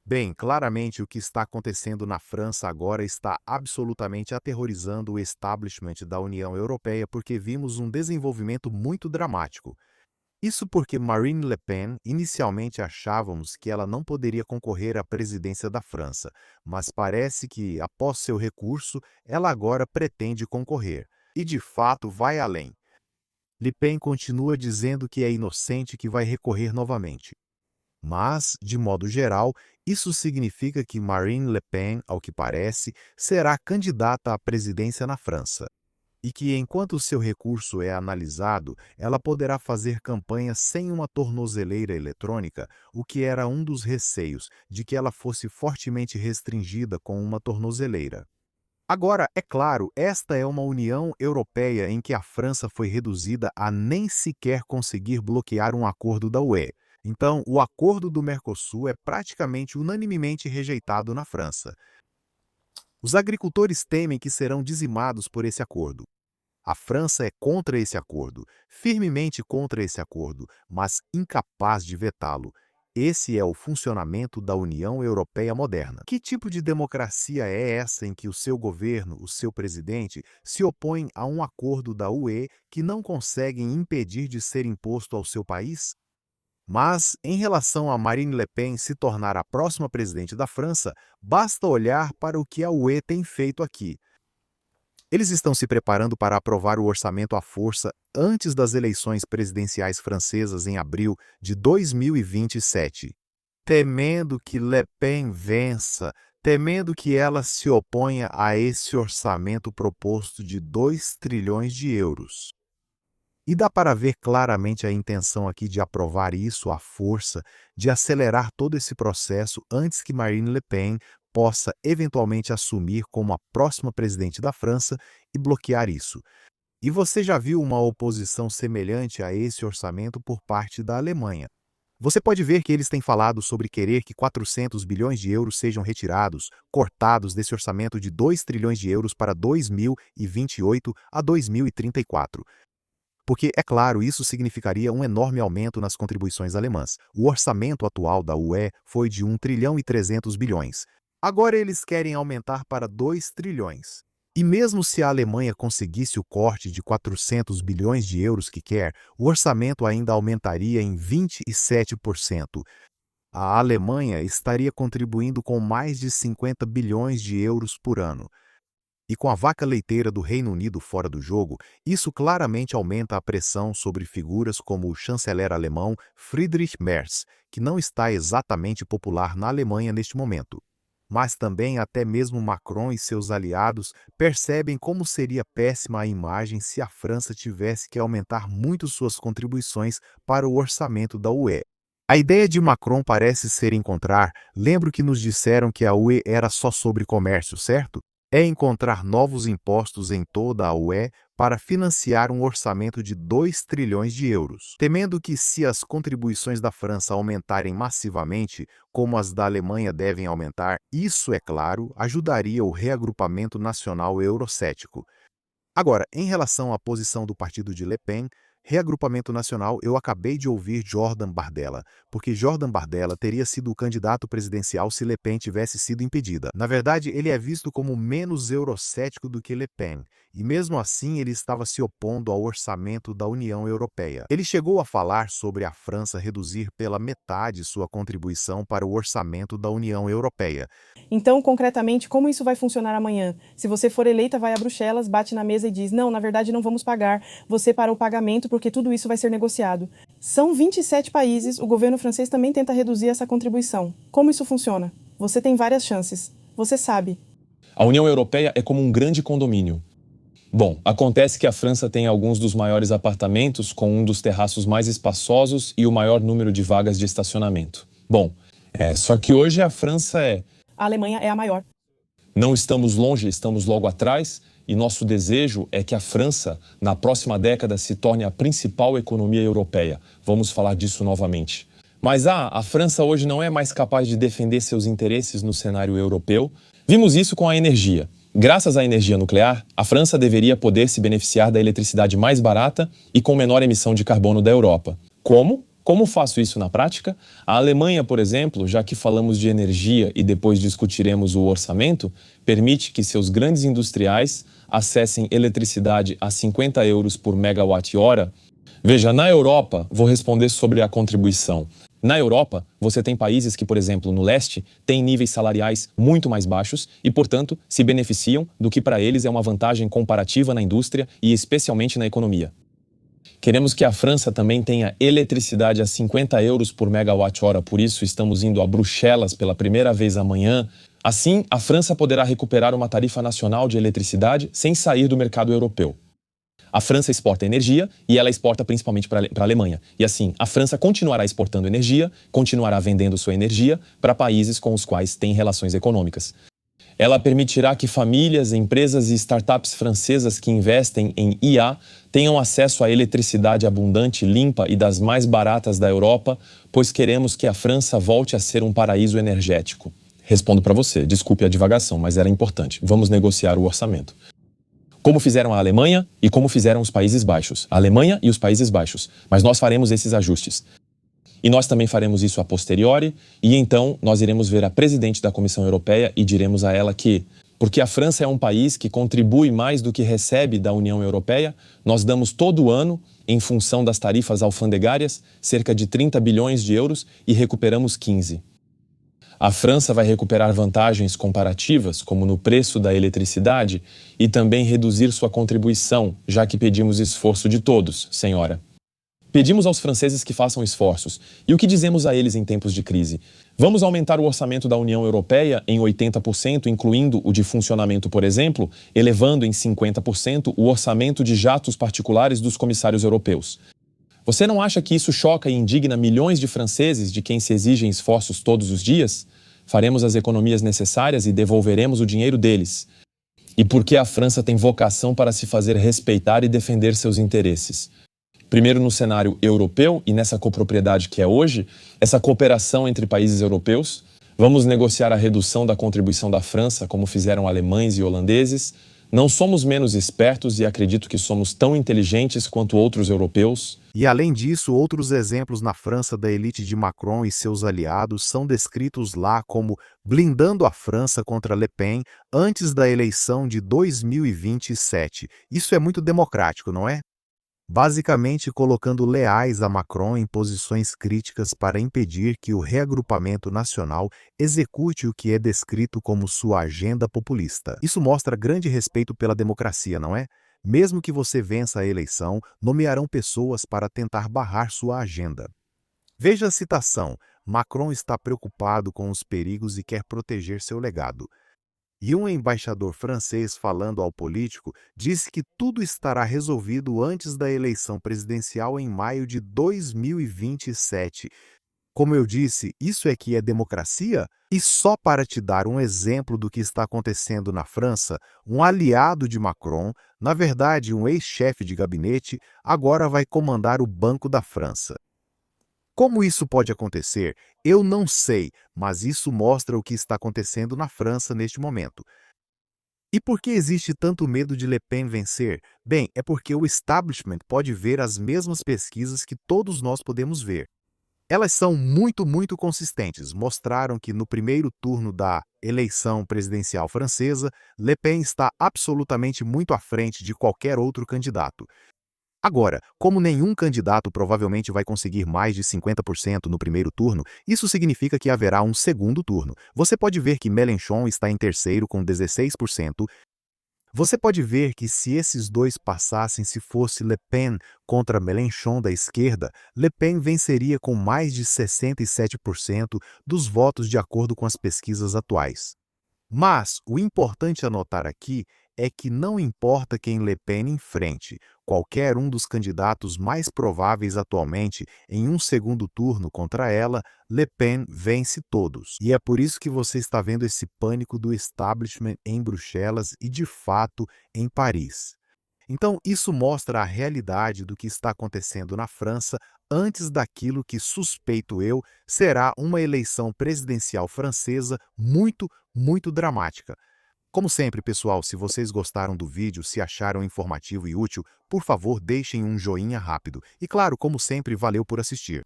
Bem, claramente o que está acontecendo na França agora está absolutamente aterrorizando o establishment da União Europeia porque vimos um desenvolvimento muito dramático. Isso porque Marine Le Pen, inicialmente achávamos que ela não poderia concorrer à presidência da França, mas parece que, após seu recurso, ela agora pretende concorrer. E de fato vai além. Le Pen continua dizendo que é inocente e que vai recorrer novamente. Mas, de modo geral, isso significa que Marine Le Pen, ao que parece, será candidata à presidência na França. E que, enquanto seu recurso é analisado, ela poderá fazer campanha sem uma tornozeleira eletrônica, o que era um dos receios de que ela fosse fortemente restringida com uma tornozeleira. Agora, é claro, esta é uma União Europeia em que a França foi reduzida a nem sequer conseguir bloquear um acordo da UE. Então, o acordo do Mercosul é praticamente unanimemente rejeitado na França. Os agricultores temem que serão dizimados por esse acordo. A França é contra esse acordo, firmemente contra esse acordo, mas incapaz de vetá-lo. Esse é o funcionamento da União Europeia moderna. Que tipo de democracia é essa em que o seu governo, o seu presidente, se opõem a um acordo da UE que não conseguem impedir de ser imposto ao seu país? Mas, em relação a Marine Le Pen se tornar a próxima presidente da França, basta olhar para o que a UE tem feito aqui. Eles estão se preparando para aprovar o orçamento à força antes das eleições presidenciais francesas em abril de 2027. Temendo que Le Pen vença, temendo que ela se oponha a esse orçamento proposto de 2 trilhões de euros. E dá para ver claramente a intenção aqui de aprovar isso à força, de acelerar todo esse processo antes que Marine Le Pen possa eventualmente assumir como a próxima presidente da França e bloquear isso. E você já viu uma oposição semelhante a esse orçamento por parte da Alemanha. Você pode ver que eles têm falado sobre querer que 400 bilhões de euros sejam retirados, cortados desse orçamento de 2 trilhões de euros para 2028 a 2034. Porque, é claro, isso significaria um enorme aumento nas contribuições alemãs. O orçamento atual da UE foi de 1 trilhão e 300 bilhões. Agora eles querem aumentar para 2 trilhões. E mesmo se a Alemanha conseguisse o corte de 400 bilhões de euros que quer, o orçamento ainda aumentaria em 27%. A Alemanha estaria contribuindo com mais de 50 bilhões de euros por ano. E com a vaca leiteira do Reino Unido fora do jogo, isso claramente aumenta a pressão sobre figuras como o chanceler alemão Friedrich Merz, que não está exatamente popular na Alemanha neste momento. Mas também até mesmo Macron e seus aliados percebem como seria péssima a imagem se a França tivesse que aumentar muito suas contribuições para o orçamento da UE. A ideia de Macron parece ser encontrar, lembro que nos disseram que a UE era só sobre comércio, certo? É encontrar novos impostos em toda a UE para financiar um orçamento de 2 trilhões de euros, temendo que se as contribuições da França aumentarem massivamente, como as da Alemanha devem aumentar, isso, é claro, ajudaria o reagrupamento nacional eurocético. Agora, em relação à posição do partido de Le Pen, reagrupamento nacional, eu acabei de ouvir Jordan Bardella, porque Jordan Bardella teria sido o candidato presidencial se Le Pen tivesse sido impedida. Na verdade, ele é visto como menos eurocético do que Le Pen, e mesmo assim ele estava se opondo ao orçamento da União Europeia. Ele chegou a falar sobre a França reduzir pela metade sua contribuição para o orçamento da União Europeia. Então, concretamente, como isso vai funcionar amanhã? Se você for eleita, vai a Bruxelas, bate na mesa e diz: não, na verdade não vamos pagar, você para o pagamento porque tudo isso vai ser negociado. São 27 países, o governo francês também tenta reduzir essa contribuição. Como isso funciona? Você tem várias chances. Você sabe. A União Europeia é como um grande condomínio. Bom, acontece que a França tem alguns dos maiores apartamentos com um dos terraços mais espaçosos e o maior número de vagas de estacionamento. Bom, só que hoje a França A Alemanha é a maior. Não estamos longe, estamos logo atrás, e nosso desejo é que a França, na próxima década, se torne a principal economia europeia. Vamos falar disso novamente. Mas a França hoje não é mais capaz de defender seus interesses no cenário europeu. Vimos isso com a energia. Graças à energia nuclear, a França deveria poder se beneficiar da eletricidade mais barata e com menor emissão de carbono da Europa. Como? Como faço isso na prática? A Alemanha, por exemplo, já que falamos de energia e depois discutiremos o orçamento, permite que seus grandes industriais acessem eletricidade a 50 euros por megawatt-hora. Veja, na Europa, vou responder sobre a contribuição. Na Europa, você tem países que, por exemplo, no leste, têm níveis salariais muito mais baixos e, portanto, se beneficiam do que para eles é uma vantagem comparativa na indústria e especialmente na economia. Queremos que a França também tenha eletricidade a 50 euros por megawatt-hora, por isso estamos indo a Bruxelas pela primeira vez amanhã. Assim, a França poderá recuperar uma tarifa nacional de eletricidade sem sair do mercado europeu. A França exporta energia e ela exporta principalmente para a Alemanha. E assim, a França continuará exportando energia, continuará vendendo sua energia para países com os quais tem relações econômicas. Ela permitirá que famílias, empresas e startups francesas que investem em IA tenham acesso à eletricidade abundante, limpa e das mais baratas da Europa, pois queremos que a França volte a ser um paraíso energético. Respondo para você, desculpe a divagação, mas era importante. Vamos negociar o orçamento. Como fizeram a Alemanha e como fizeram os Países Baixos. A Alemanha e os Países Baixos. Mas nós faremos esses ajustes. E nós também faremos isso a posteriori, e então nós iremos ver a presidente da Comissão Europeia e diremos a ela que, porque a França é um país que contribui mais do que recebe da União Europeia, nós damos todo ano, em função das tarifas alfandegárias, cerca de 30 bilhões de euros e recuperamos 15. A França vai recuperar vantagens comparativas, como no preço da eletricidade, e também reduzir sua contribuição, já que pedimos esforço de todos, senhora. Pedimos aos franceses que façam esforços. E o que dizemos a eles em tempos de crise? Vamos aumentar o orçamento da União Europeia em 80%, incluindo o de funcionamento, por exemplo, elevando em 50% o orçamento de jatos particulares dos comissários europeus. Você não acha que isso choca e indigna milhões de franceses de quem se exigem esforços todos os dias? Faremos as economias necessárias e devolveremos o dinheiro deles. E porque a França tem vocação para se fazer respeitar e defender seus interesses. Primeiro no cenário europeu e nessa copropriedade que é hoje, essa cooperação entre países europeus. Vamos negociar a redução da contribuição da França, como fizeram alemães e holandeses. Não somos menos espertos e acredito que somos tão inteligentes quanto outros europeus. E além disso, outros exemplos na França da elite de Macron e seus aliados são descritos lá como blindando a França contra Le Pen antes da eleição de 2027. Isso é muito democrático, não é? Basicamente colocando leais a Macron em posições críticas para impedir que o reagrupamento nacional execute o que é descrito como sua agenda populista. Isso mostra grande respeito pela democracia, não é? Mesmo que você vença a eleição, nomearão pessoas para tentar barrar sua agenda. Veja a citação: Macron está preocupado com os perigos e quer proteger seu legado. E um embaixador francês falando ao político disse que tudo estará resolvido antes da eleição presidencial em maio de 2027. Como eu disse, isso é que é democracia? E só para te dar um exemplo do que está acontecendo na França, um aliado de Macron, na verdade um ex-chefe de gabinete, agora vai comandar o Banco da França. Como isso pode acontecer? Eu não sei, mas isso mostra o que está acontecendo na França neste momento. E por que existe tanto medo de Le Pen vencer? Bem, é porque o establishment pode ver as mesmas pesquisas que todos nós podemos ver. Elas são muito consistentes. Mostraram que no primeiro turno da eleição presidencial francesa, Le Pen está absolutamente muito à frente de qualquer outro candidato. Agora, como nenhum candidato provavelmente vai conseguir mais de 50% no primeiro turno, isso significa que haverá um segundo turno. Você pode ver que Mélenchon está em terceiro com 16%. Você pode ver que se esses dois passassem, se fosse Le Pen contra Mélenchon da esquerda, Le Pen venceria com mais de 67% dos votos de acordo com as pesquisas atuais. Mas o importante a notar aqui é que não importa quem Le Pen enfrente, qualquer um dos candidatos mais prováveis atualmente em um segundo turno contra ela, Le Pen vence todos. E é por isso que você está vendo esse pânico do establishment em Bruxelas e, de fato, em Paris. Então, isso mostra a realidade do que está acontecendo na França antes daquilo que, suspeito eu, será uma eleição presidencial francesa muito dramática. Como sempre, pessoal, se vocês gostaram do vídeo, se acharam informativo e útil, por favor, deixem um joinha rápido. E claro, como sempre, valeu por assistir.